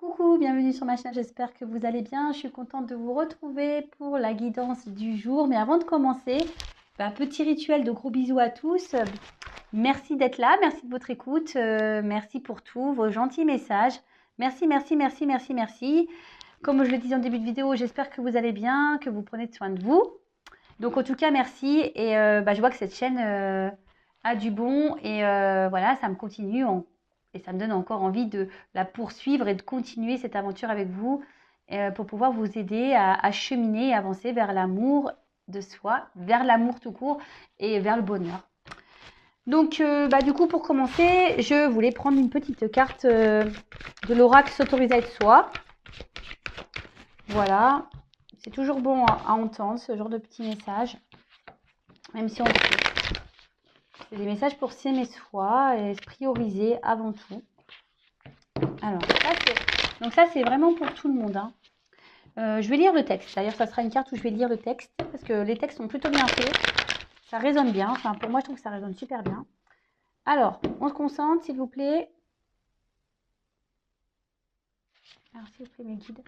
Coucou, bienvenue sur ma chaîne, j'espère que vous allez bien. Je suis contente de vous retrouver pour la guidance du jour. Mais avant de commencer, petit rituel de gros bisous à tous. Merci d'être là, merci de votre écoute, merci pour tous vos gentils messages. Merci, merci, merci, merci, merci. Comme je le disais en début de vidéo, j'espère que vous allez bien, que vous prenez soin de vous. Donc en tout cas, merci. Et je vois que cette chaîne a du bon et voilà, ça me continue et ça me donne encore envie de la poursuivre et de continuer cette aventure avec vous pour pouvoir vous aider à cheminer et avancer vers l'amour de soi, vers l'amour tout court et vers le bonheur. Donc, du coup, pour commencer, je voulais prendre une petite carte de l'oracle S'autoriser à être soi. Voilà. C'est toujours bon à entendre ce genre de petits messages. Même si on sait. C'est des messages pour s'aimer soi et se prioriser avant tout. Alors, ça c'est vraiment pour tout le monde. Hein. Je vais lire le texte. D'ailleurs, ça sera une carte où je vais lire le texte parce que les textes sont plutôt bien faits. Ça résonne bien. Enfin, pour moi, je trouve que ça résonne super bien. Alors, on se concentre, s'il vous plaît. Alors, s'il vous plaît, mes guides.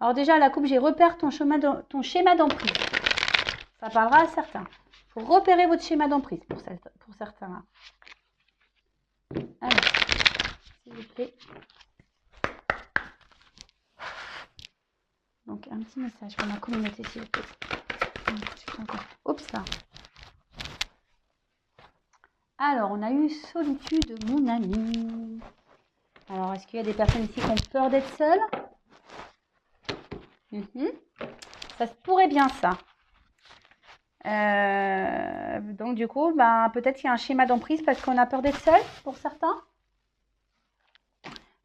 Alors déjà, à la coupe, j'ai repère ton schéma d'emprise. Ça parlera à certains. Il faut repérer votre schéma d'emprise pour certains. Alors, s'il vous plaît. Donc, un petit message pour ma communauté, s'il vous plaît. Oups, là. Alors, on a eu solitude, mon ami. Alors, est-ce qu'il y a des personnes ici qui ont peur d'être seules? Ça se pourrait bien, ça. Donc, du coup, peut-être qu'il y a un schéma d'emprise parce qu'on a peur d'être seul, pour certains.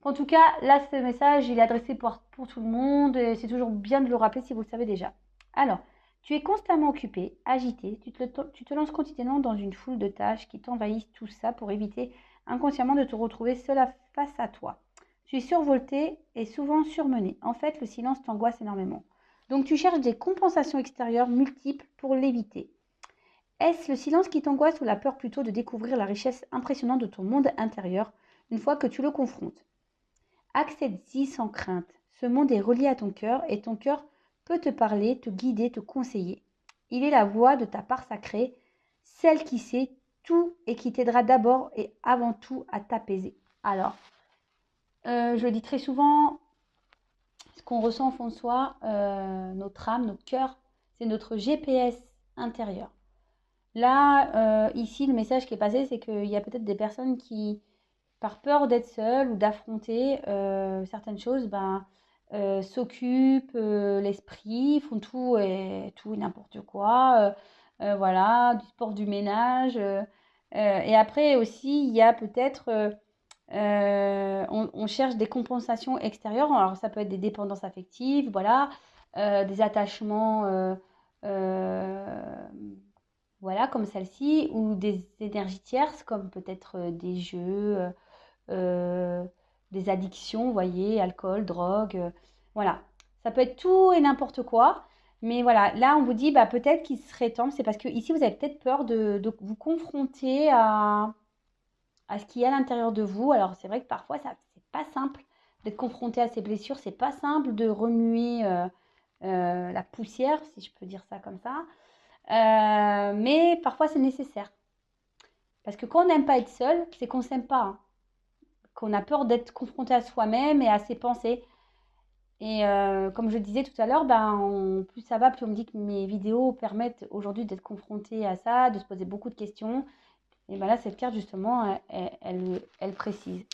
En tout cas, là, ce message, il est adressé pour tout le monde. Et c'est toujours bien de le rappeler si vous le savez déjà. Alors, tu es constamment occupé, agité. Tu te lances quotidiennement dans une foule de tâches qui t'envahissent, tout ça pour éviter inconsciemment de te retrouver seul face à toi. Tu es survolté et souvent surmené. En fait, le silence t'angoisse énormément. Donc, tu cherches des compensations extérieures multiples pour l'éviter. Est-ce le silence qui t'angoisse ou la peur plutôt de découvrir la richesse impressionnante de ton monde intérieur une fois que tu le confrontes? Accepte-y sans crainte. Ce monde est relié à ton cœur et ton cœur peut te parler, te guider, te conseiller. Il est la voix de ta part sacrée, celle qui sait tout et qui t'aidera d'abord et avant tout à t'apaiser. Alors, je le dis très souvent, ce qu'on ressent au fond de soi, notre âme, notre cœur, c'est notre GPS intérieur. Là, ici, le message qui est passé, c'est qu'il y a peut-être des personnes qui, par peur d'être seules ou d'affronter certaines choses, s'occupent l'esprit, font tout et n'importe quoi. Voilà, du sport, du ménage. Et après aussi, il y a peut-être, on cherche des compensations extérieures. Alors, ça peut être des dépendances affectives, voilà, des attachements, voilà, comme celle-ci, ou des énergies tierces, comme peut-être des jeux, des addictions, vous voyez, alcool, drogue, voilà. Ça peut être tout et n'importe quoi. Mais voilà, là, on vous dit, peut-être qu'il serait temps, c'est parce que ici, vous avez peut-être peur de vous confronter à ce qu'il y a à l'intérieur de vous. Alors, c'est vrai que parfois, c'est pas simple d'être confronté à ces blessures. C'est pas simple de remuer la poussière, si je peux dire ça comme ça. Mais parfois, c'est nécessaire. Parce que quand on n'aime pas être seul, c'est qu'on ne s'aime pas. Hein. Qu'on a peur d'être confronté à soi-même et à ses pensées. Et comme je le disais tout à l'heure, plus ça va, plus on me dit que mes vidéos permettent aujourd'hui d'être confronté à ça, de se poser beaucoup de questions. Et là, cette carte, justement, elle précise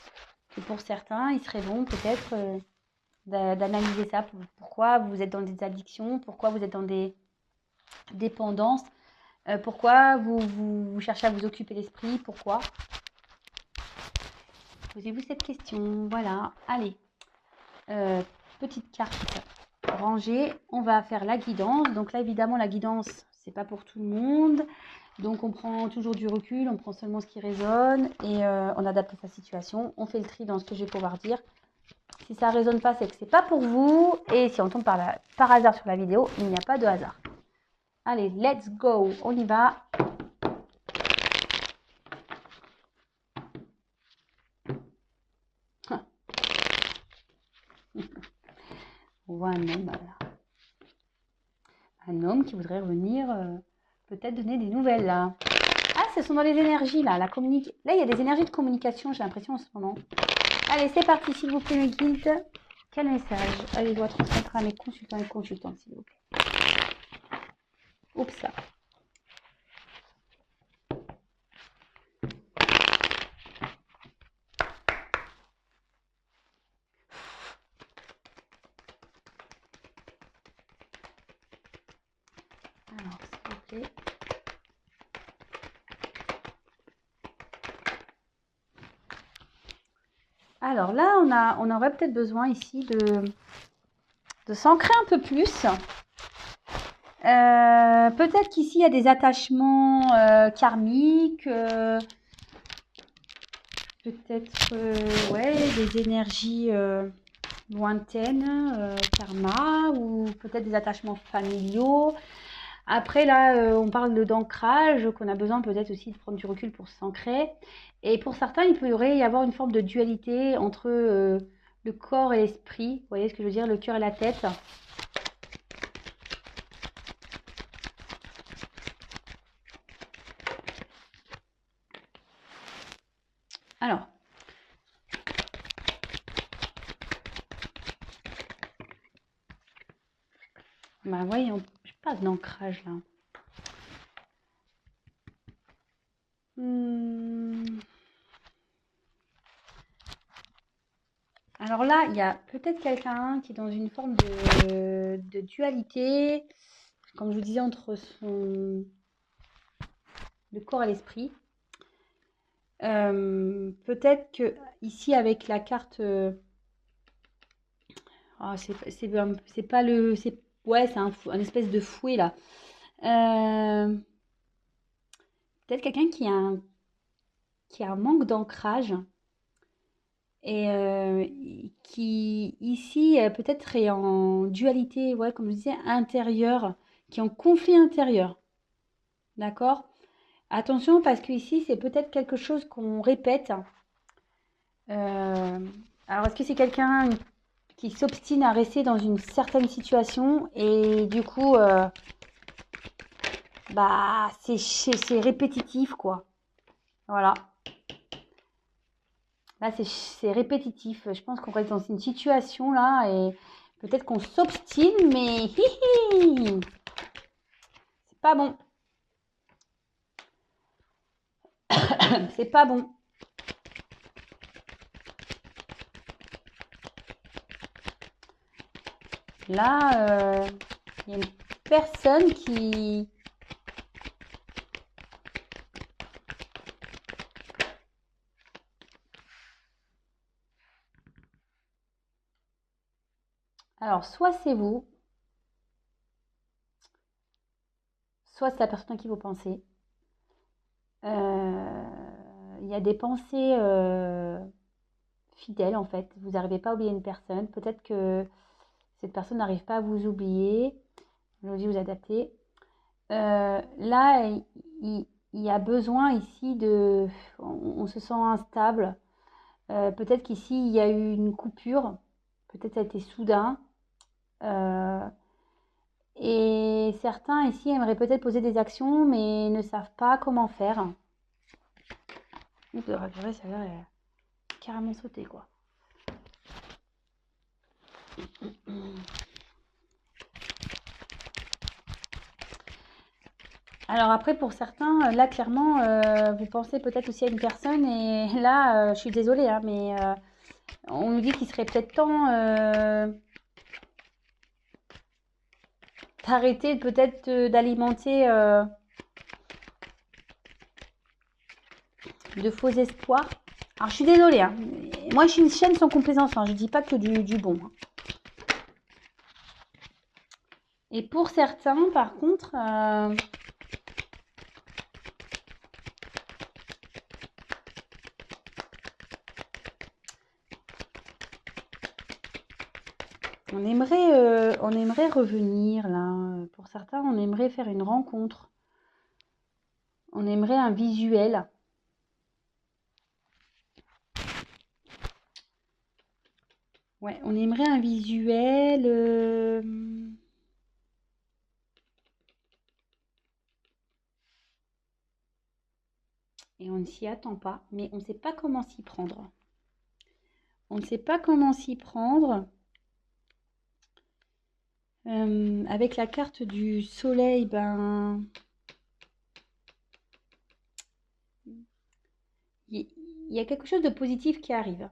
que pour certains, il serait bon peut-être d'analyser ça. Pourquoi vous êtes dans des addictions, pourquoi vous êtes dans des dépendances, pourquoi vous cherchez à vous occuper l'esprit, pourquoi. Posez-vous cette question. Voilà, allez. Petite carte rangée. On va faire la guidance. Donc là, évidemment, la guidance, c'est pas pour tout le monde. Donc, on prend toujours du recul. On prend seulement ce qui résonne et on adapte à sa situation. On fait le tri dans ce que je vais pouvoir dire. Si ça résonne pas, c'est que c'est pas pour vous. Et si on tombe par hasard sur la vidéo, il n'y a pas de hasard. Allez, let's go. On y va. On voit un homme là. Un homme qui voudrait revenir, peut-être donner des nouvelles là. Ah, ce sont dans les énergies là. Là, il y a des énergies de communication, j'ai l'impression en ce moment. Allez, c'est parti, s'il vous plaît, mes guides. Quel message allez, je dois transmettre à mes consultants et consultantes, s'il vous plaît. Oups, là. Alors, s'il vous plaît. Alors là, on aurait peut-être besoin ici de s'ancrer un peu plus. Peut-être qu'ici, il y a des attachements karmiques. Peut-être ouais, des énergies lointaines, karma, ou peut-être des attachements familiaux. Après, là, on parle d'ancrage, qu'on a besoin peut-être aussi de prendre du recul pour s'ancrer. Et pour certains, il pourrait y avoir une forme de dualité entre le corps et l'esprit. Vous voyez ce que je veux dire, le cœur et la tête. Alors, bah voyons, je pas d'ancrage là. Alors là, il y a peut-être quelqu'un qui est dans une forme de dualité, comme je vous disais, entre le corps et l'esprit. Peut-être que ici, avec la carte, c'est pas le, ouais, c'est un espèce de fouet là. Peut-être quelqu'un qui a un manque d'ancrage. Et qui ici peut-être est en dualité, ouais, comme je disais, intérieure, qui est en conflit intérieur. D'accord? Attention parce que ici c'est peut-être quelque chose qu'on répète. Alors est-ce que c'est quelqu'un qui s'obstine à rester dans une certaine situation et du coup bah c'est répétitif quoi. Voilà. Là, c'est répétitif. Je pense qu'on reste dans une situation là et peut-être qu'on s'obstine, mais c'est pas bon. C'est pas bon. Là, il y a une personne qui... Alors, soit c'est vous, soit c'est la personne à qui vous pensez. Il y a des pensées fidèles en fait. Vous n'arrivez pas à oublier une personne. Peut-être que cette personne n'arrive pas à vous oublier. Je vous dis, vous adaptez. Là, il y a besoin ici de... On se sent instable. Peut-être qu'ici, il y a eu une coupure. Peut-être ça a été soudain. Euh, et certains ici aimeraient peut-être poser des actions, mais ne savent pas comment faire. Ouh, ça a l'air carrément sauté, quoi. Alors après, pour certains, là, clairement, vous pensez peut-être aussi à une personne. Et là, je suis désolée, hein, mais on nous dit qu'il serait peut-être temps d'arrêter peut-être d'alimenter de faux espoirs. Alors, je suis désolée, hein. Moi, je suis une chaîne sans complaisance, hein. Je ne dis pas que du bon. Hein. Et pour certains, par contre, on aimerait revenir là. Pour certains, on aimerait faire une rencontre. On aimerait un visuel. Ouais, on aimerait un visuel. Et on ne s'y attend pas, mais on ne sait pas comment s'y prendre. On ne sait pas comment s'y prendre. Avec la carte du soleil, ben, il y a quelque chose de positif qui arrive.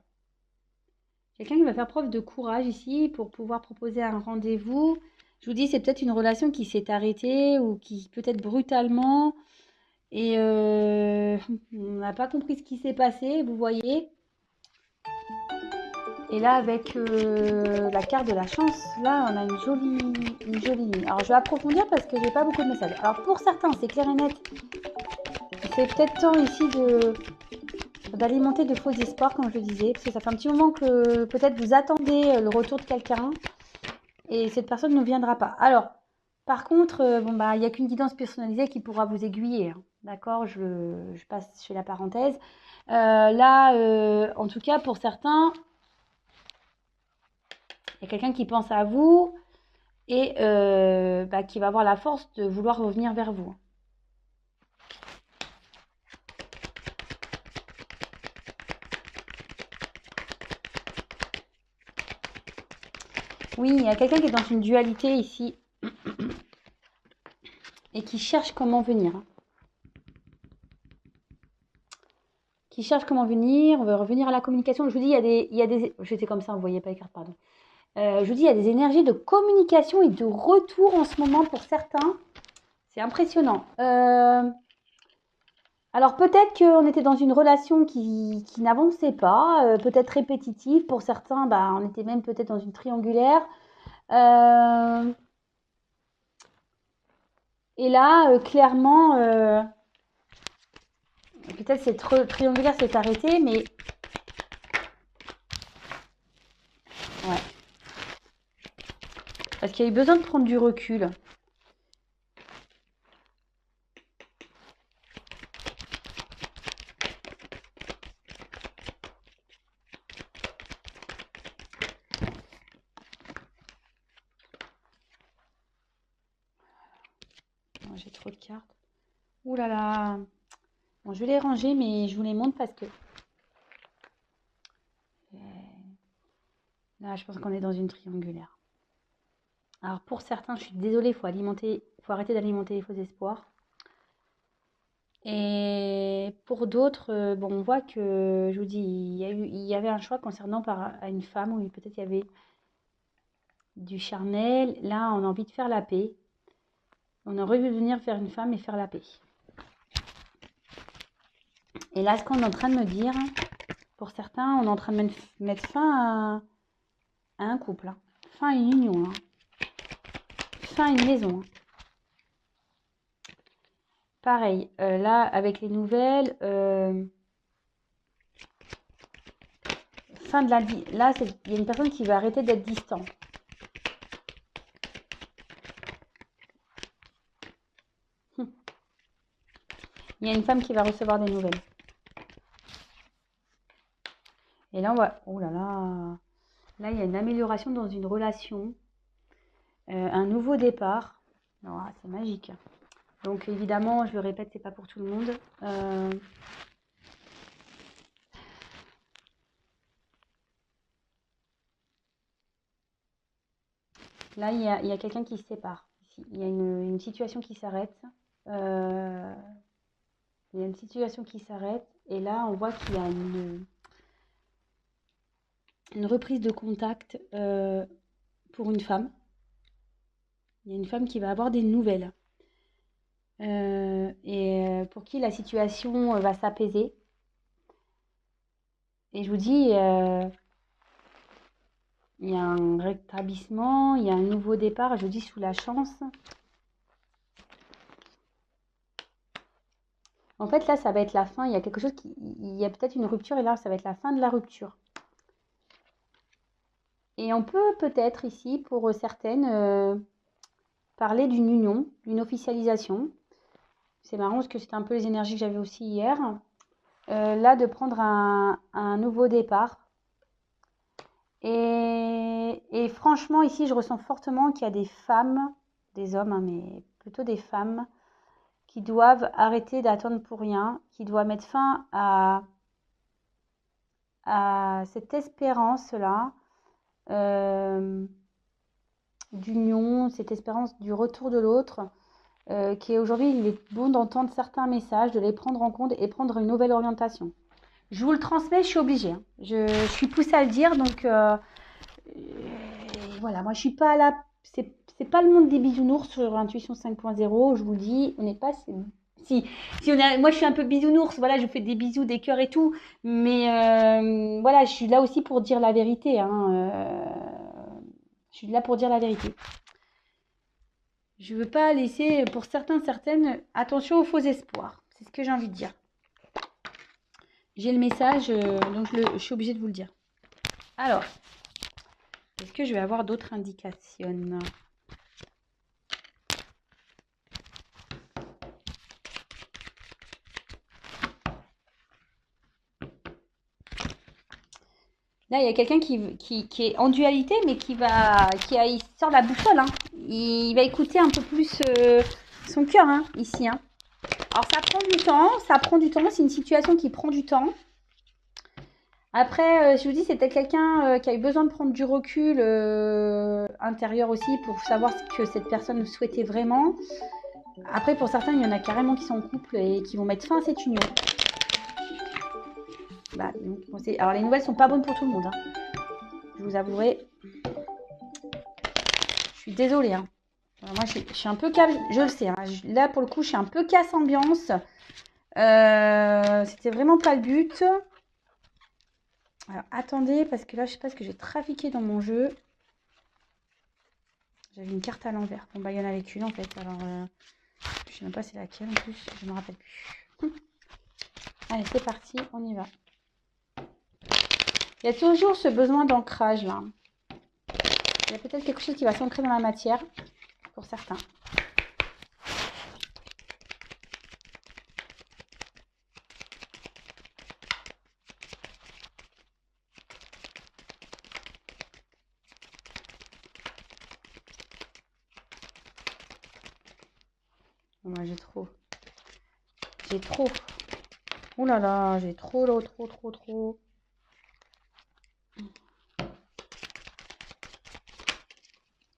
Quelqu'un qui va faire preuve de courage ici pour pouvoir proposer un rendez-vous. Je vous dis, c'est peut-être une relation qui s'est arrêtée ou qui peut-être brutalement. Et on n'a pas compris ce qui s'est passé, vous voyez. Et là, avec la carte de la chance, là, on a une jolie ligne. Alors, je vais approfondir parce que j'ai pas beaucoup de messages. Alors, pour certains, c'est clair et net. C'est peut-être temps ici d'alimenter de faux espoirs, comme je le disais, parce que ça fait un petit moment que peut-être vous attendez le retour de quelqu'un et cette personne ne viendra pas. Alors, par contre, bon, bah, il n'y a qu'une guidance personnalisée qui pourra vous aiguiller. Hein. D'accord, je passe chez la parenthèse. Là, en tout cas, pour certains, il y a quelqu'un qui pense à vous et bah, qui va avoir la force de vouloir revenir vers vous. Oui, il y a quelqu'un qui est dans une dualité ici et qui cherche comment venir. Qui cherche comment venir, on veut revenir à la communication. Je vous dis, il y a des... J'étais comme ça, vous ne voyez pas les cartes, pardon. Je vous dis, il y a des énergies de communication et de retour en ce moment pour certains. C'est impressionnant. Alors peut-être qu'on était dans une relation qui n'avançait pas, peut-être répétitive. Pour certains, bah, on était même peut-être dans une triangulaire. Et là, clairement, peut-être cette triangulaire s'est arrêtée, mais ouais. Parce qu'il y a eu besoin de prendre du recul. Oh, j'ai trop de cartes. Ouh là là. Bon, je vais les ranger, mais je vous les montre parce que là, je pense qu'on est dans une triangulaire. Alors pour certains, je suis désolée, il faut arrêter d'alimenter les faux espoirs. Et pour d'autres, bon, on voit que, je vous dis, il y avait un choix concernant à une femme où peut-être il y avait du charnel. Là, on a envie de faire la paix. On aurait vu venir faire une femme et faire la paix. Et là, ce qu'on est en train de me dire, pour certains, on est en train de mettre fin à un couple, hein. Fin à une union, hein. Fin à une maison. Hein. Pareil, là, avec les nouvelles, fin de la... Là, il y a une personne qui va arrêter d'être distant. Il y a une femme qui va recevoir des nouvelles. Et là, on va... Oh là là. Là, il y a une amélioration dans une relation. Un nouveau départ. Oh, c'est magique. Donc, évidemment, je le répète, c'est pas pour tout le monde. Là, il y a quelqu'un qui se sépare. Ici. Il y a une situation qui s'arrête. Il y a une situation qui s'arrête. Et là, on voit qu'il y a une reprise de contact pour une femme. Il y a une femme qui va avoir des nouvelles. Et pour qui la situation va s'apaiser. Et je vous dis, il y a un rétablissement, il y a un nouveau départ, je vous dis sous la chance. En fait, là, ça va être la fin. Il y a quelque chose il y a peut-être une rupture et là, ça va être la fin de la rupture. Et on peut peut-être ici, pour certaines, parler d'une union, d'une officialisation. C'est marrant parce que c'était un peu les énergies que j'avais aussi hier. Là, de prendre un nouveau départ. Et franchement, ici, je ressens fortement qu'il y a des femmes, des hommes, hein, mais plutôt des femmes, qui doivent arrêter d'attendre pour rien, qui doivent mettre fin à cette espérance-là d'union, cette espérance du retour de l'autre, qui est aujourd'hui, il est bon d'entendre certains messages, de les prendre en compte et prendre une nouvelle orientation. Je vous le transmets, je suis obligée, hein. Je suis poussée à le dire, donc voilà, moi je suis pas là, c'est pas le monde des bisounours sur Intuition 5.0, je vous le dis, on n'est pas... Si on a, moi je suis un peu bisounours, voilà, je fais des bisous, des cœurs et tout, mais voilà, je suis là aussi pour dire la vérité, hein, je suis là pour dire la vérité. Je veux pas laisser, pour certains, certaines, attention aux faux espoirs, c'est ce que j'ai envie de dire. J'ai le message, donc je suis obligée de vous le dire. Alors, est-ce que je vais avoir d'autres indications ? Là, il y a quelqu'un qui est en dualité, mais il sort la boussole, hein. Il va écouter un peu plus son cœur, hein, ici, hein. Alors, ça prend du temps, c'est une situation qui prend du temps. Après, je vous dis, c'était quelqu'un qui a eu besoin de prendre du recul intérieur aussi pour savoir ce que cette personne souhaitait vraiment. Après, pour certains, il y en a carrément qui sont en couple et qui vont mettre fin à cette union. Bah, donc, bon, alors, les nouvelles sont pas bonnes pour tout le monde, hein. Je vous avouerai. Je suis désolée, hein. Alors, moi, je suis un peu casse, je le sais, hein. Là, pour le coup, je suis un peu casse ambiance. C'était vraiment pas le but. Alors, attendez, parce que là, je sais pas ce que j'ai trafiqué dans mon jeu. J'avais une carte à l'envers. Bon, bah, il y en avait qu'une, en fait. Alors, je sais même pas c'est laquelle, en plus. Je me rappelle plus. Allez, c'est parti, on y va. Il y a toujours ce besoin d'ancrage, là. Il y a peut-être quelque chose qui va s'ancrer dans la matière, pour certains. Moi, j'ai trop. Oh là là, j'ai trop.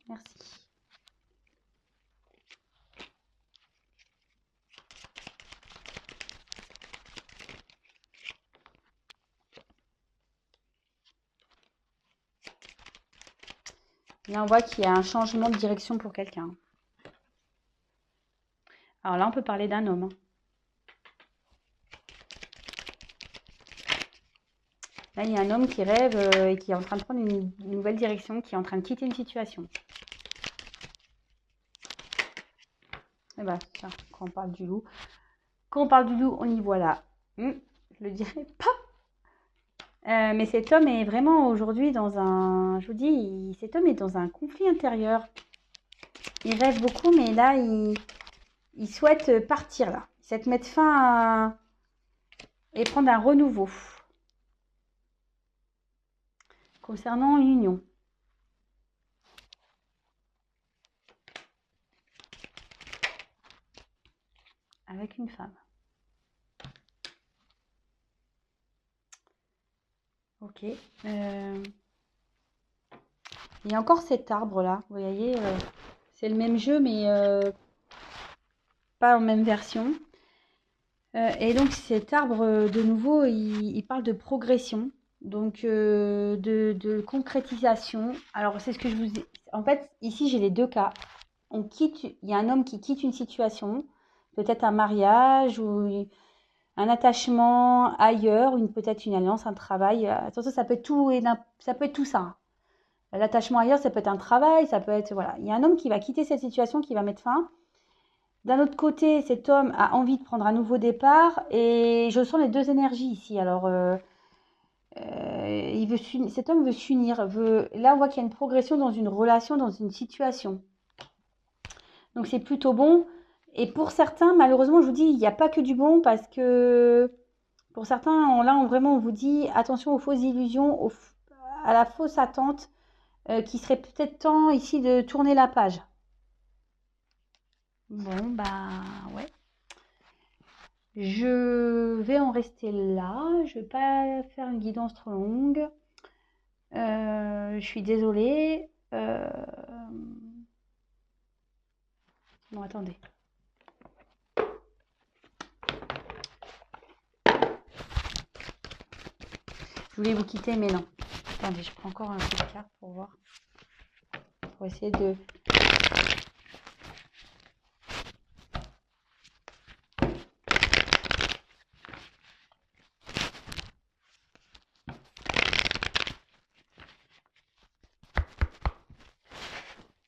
Merci. Là, on voit qu'il y a un changement de direction pour quelqu'un. Alors là, on peut parler d'un homme, hein. Là, il y a un homme qui rêve et qui est en train de prendre une nouvelle direction, qui est en train de quitter une situation. Et bah, tiens, quand on parle du loup. Quand on parle du loup, on y voit là. Je le dirai pas. Mais cet homme est vraiment aujourd'hui dans un... Je vous dis, cet homme est dans un conflit intérieur. Il rêve beaucoup, mais là, il souhaite partir là. Il souhaite mettre fin et prendre un renouveau. Concernant une union. Avec une femme. Ok. Il y a encore cet arbre là. Vous voyez, c'est le même jeu, mais pas en même version. Et donc cet arbre, de nouveau, il parle de progression. Donc de concrétisation. Alors c'est ce que je vous ai... En fait, ici j'ai les deux cas. Il y a un homme qui quitte une situation, peut-être un mariage ou un attachement ailleurs, peut-être une alliance, un travail. Attention, ça peut être tout ça peut être tout ça, hein. L'attachement ailleurs, ça peut être un travail, ça peut être... Voilà. Il y a un homme qui va quitter cette situation, qui va mettre fin. D'un autre côté, cet homme a envie de prendre un nouveau départ et je sens les deux énergies ici. Alors, cet homme veut s'unir. Là, on voit qu'il y a une progression dans une relation, dans une situation. Donc, c'est plutôt bon. Et pour certains, malheureusement, je vous dis, il n'y a pas que du bon parce que pour certains, là, vraiment, on vous dit attention aux fausses illusions, à la fausse attente qu'il serait peut-être temps ici de tourner la page. Bon, bah ouais. Je vais en rester là. Je vais pas faire une guidance trop longue. Je suis désolée. Non, attendez. Je voulais vous quitter, mais non. Attendez, je prends encore un peu de carte pour voir. Pour essayer de...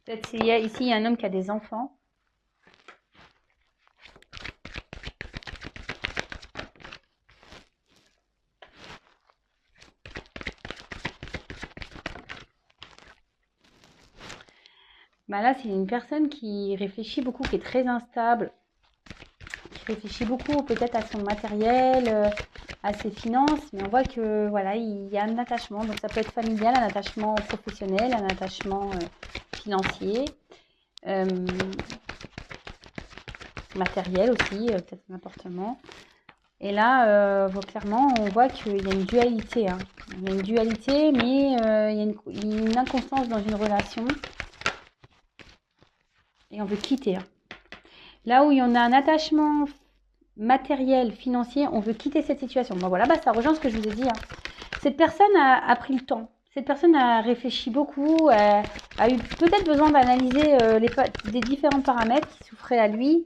Peut-être s'il y a ici, il y a un homme qui a des enfants. Bah là, c'est une personne qui réfléchit beaucoup, qui est très instable, qui réfléchit beaucoup peut-être à son matériel, à ses finances, mais on voit que voilà, il y a un attachement. Donc ça peut être familial, un attachement professionnel, un attachement financier, matériel aussi, peut-être un appartement. Et là, clairement, on voit qu'il y a une dualité. Hein. Il y a une dualité, mais il y a une inconstance dans une relation. Et on veut quitter. Hein. Là où il y en a un attachement matériel, financier, on veut quitter cette situation. Bon, voilà, bah, ça rejoint ce que je vous ai dit. Hein. Cette personne a pris le temps. Cette personne a réfléchi beaucoup, a eu peut-être besoin d'analyser des différents paramètres qui s'offraient à lui.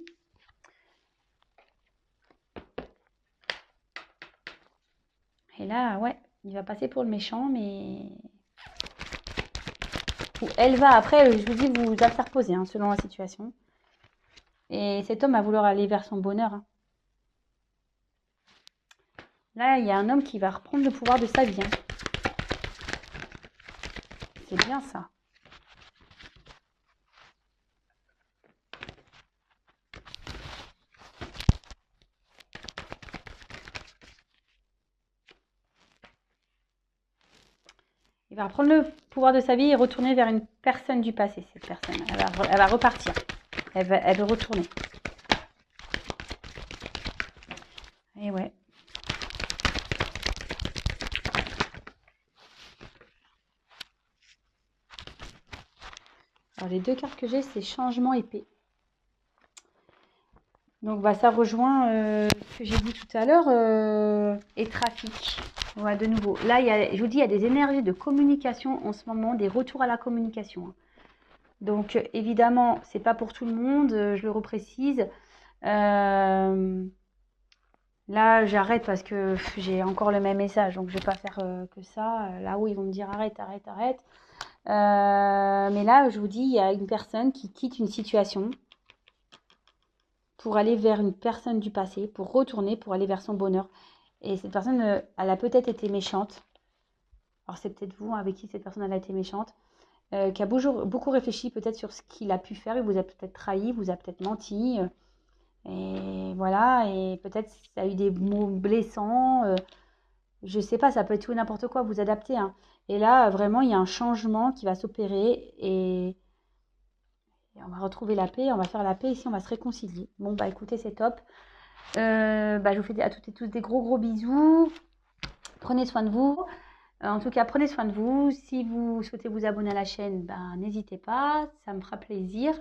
Et là, ouais, il va passer pour le méchant, mais... Elle va, après, je vous dis, vous interposer, hein, selon la situation. Et cet homme va vouloir aller vers son bonheur. Hein. Là, il y a un homme qui va reprendre le pouvoir de sa vie. Hein. C'est bien ça. Il va reprendre le pouvoir de sa vie et retourner vers une personne du passé, cette personne. Elle va repartir. Elle veut retourner. Et ouais. Alors, les deux cartes que j'ai, c'est changement et paix. Donc, bah, ça rejoint ce que j'ai dit tout à l'heure et trafic. Ouais, de nouveau. Là, je vous dis, il y a des énergies de communication en ce moment, des retours à la communication. Hein. Donc, évidemment, c'est pas pour tout le monde, je le reprécise. Là, j'arrête parce que j'ai encore le même message, donc je vais pas faire que ça. Là où ils vont me dire arrête, arrête, arrête. Mais là, je vous dis, il y a une personne qui quitte une situation pour aller vers une personne du passé, pour retourner, pour aller vers son bonheur. Et cette personne, elle a peut-être été méchante. Alors, c'est peut-être vous avec qui cette personne elle a été méchante. Qui a beaucoup réfléchi peut-être sur ce qu'il a pu faire. Il vous a peut-être trahi, vous a peut-être menti. Et voilà, et peut-être ça a eu des mots blessants. Je sais pas, ça peut être tout et n'importe quoi, vous adaptez. Hein. Et là, vraiment, il y a un changement qui va s'opérer et on va retrouver la paix, on va faire la paix ici, on va se réconcilier. Bon, bah écoutez, c'est top. Je vous fais à toutes et tous des gros bisous. Prenez soin de vous. En tout cas, prenez soin de vous. Si vous souhaitez vous abonner à la chaîne, ben, n'hésitez pas, ça me fera plaisir.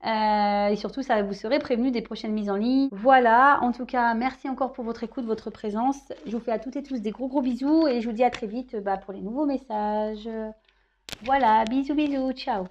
Et surtout, ça vous serez prévenu des prochaines mises en ligne. Voilà, en tout cas, merci encore pour votre écoute, votre présence. Je vous fais à toutes et tous des gros bisous et je vous dis à très vite pour les nouveaux messages. Voilà, bisous, ciao.